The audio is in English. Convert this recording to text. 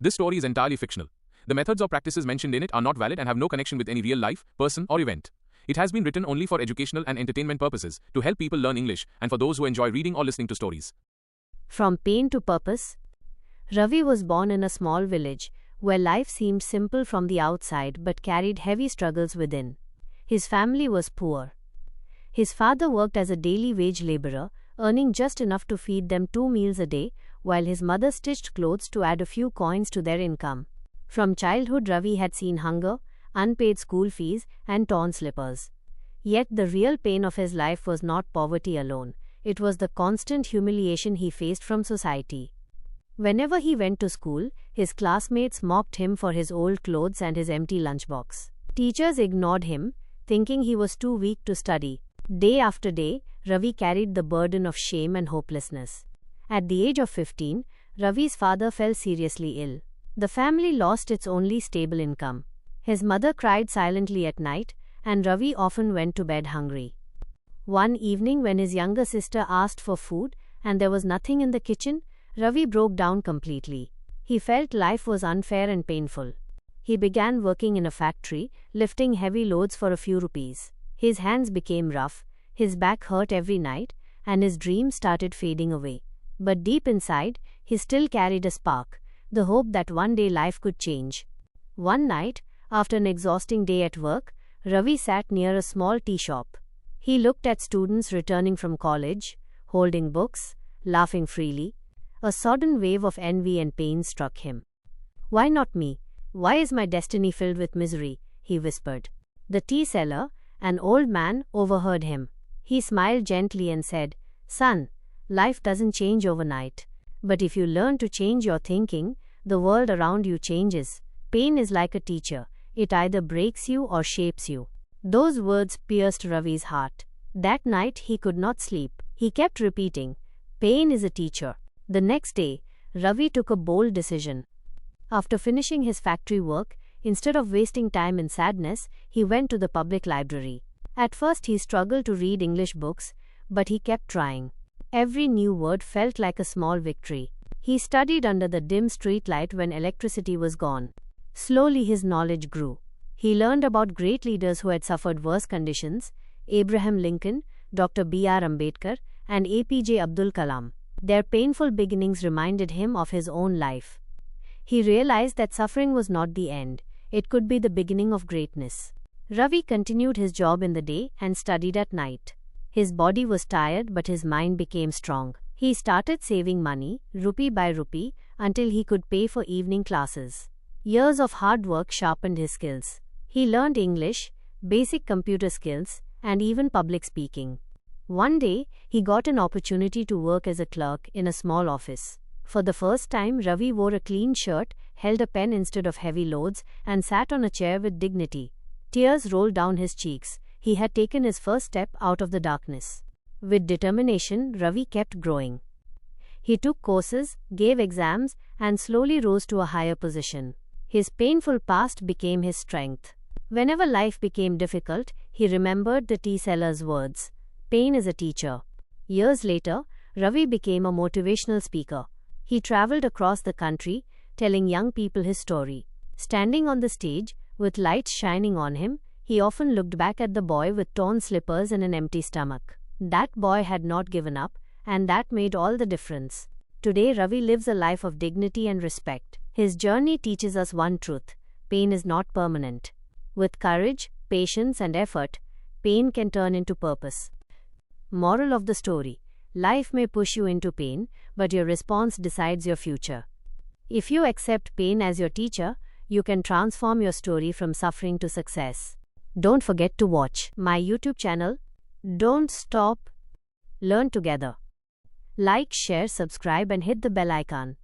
This story is entirely fictional. The methods or practices mentioned in it are not valid and have no connection with any real life, person, or event. It has been written only for educational and entertainment purposes, to help people learn English, and for those who enjoy reading or listening to stories. From pain to purpose. Ravi was born in a small village, where life seemed simple from the outside but carried heavy struggles within. His family was poor. His father worked as a daily wage laborer, earning just enough to feed them 2 meals a day, while his mother stitched clothes to add a few coins to their income. From childhood, Ravi had seen hunger, unpaid school fees, and torn slippers. Yet the real pain of his life was not poverty alone. It was the constant humiliation he faced from society. Whenever he went to school, his classmates mocked him for his old clothes and his empty lunchbox. Teachers ignored him, thinking he was too weak to study. Day after day, Ravi carried the burden of shame and hopelessness. At the age of 15, Ravi's father fell seriously ill. The family lost its only stable income. His mother cried silently at night, and Ravi often went to bed hungry. One evening, when his younger sister asked for food and there was nothing in the kitchen, Ravi broke down completely. He felt life was unfair and painful. He began working in a factory, lifting heavy loads for a few rupees. His hands became rough, his back hurt every night, and his dreams started fading away. But deep inside, he still carried a spark, the hope that one day life could change. One night, after an exhausting day at work, Ravi sat near a small tea shop. He looked at students returning from college, holding books, laughing freely. A sudden wave of envy and pain struck him. "Why not me? Why is my destiny filled with misery?" he whispered. The tea seller, an old man, overheard him. He smiled gently and said, "Son, life doesn't change overnight. But if you learn to change your thinking, the world around you changes. Pain is like a teacher. It either breaks you or shapes you." Those words pierced Ravi's heart. That night he could not sleep. He kept repeating, "Pain is a teacher." The next day, Ravi took a bold decision. After finishing his factory work, instead of wasting time in sadness, he went to the public library. At first he struggled to read English books, but he kept trying. Every new word felt like a small victory. He studied under the dim streetlight when electricity was gone. Slowly his knowledge grew. He learned about great leaders who had suffered worse conditions: Abraham Lincoln, Dr. B.R. Ambedkar, and APJ Abdul Kalam. Their painful beginnings reminded him of his own life. He realized that suffering was not the end. It could be the beginning of greatness. Ravi continued his job in the day and studied at night. His body was tired, but his mind became strong. He started saving money, rupee by rupee, until he could pay for evening classes. Years of hard work sharpened his skills. He learned English, basic computer skills, and even public speaking. One day, he got an opportunity to work as a clerk in a small office. For the first time, Ravi wore a clean shirt, held a pen instead of heavy loads, and sat on a chair with dignity. Tears rolled down his cheeks. He had taken his first step out of the darkness. With determination, Ravi kept growing. He took courses, gave exams, and slowly rose to a higher position. His painful past became his strength. Whenever life became difficult, he remembered the tea seller's words, "Pain is a teacher." Years later, Ravi became a motivational speaker. He traveled across the country, telling young people his story. Standing on the stage, with lights shining on him, he often looked back at the boy with torn slippers and an empty stomach. That boy had not given up, and that made all the difference. Today, Ravi lives a life of dignity and respect. His journey teaches us one truth: pain is not permanent. With courage, patience, and effort, pain can turn into purpose. Moral of the story: life may push you into pain, but your response decides your future. If you accept pain as your teacher, you can transform your story from suffering to success. Don't forget to watch my YouTube channel. Don't stop. Learn together. Like, share, subscribe, and hit the bell icon.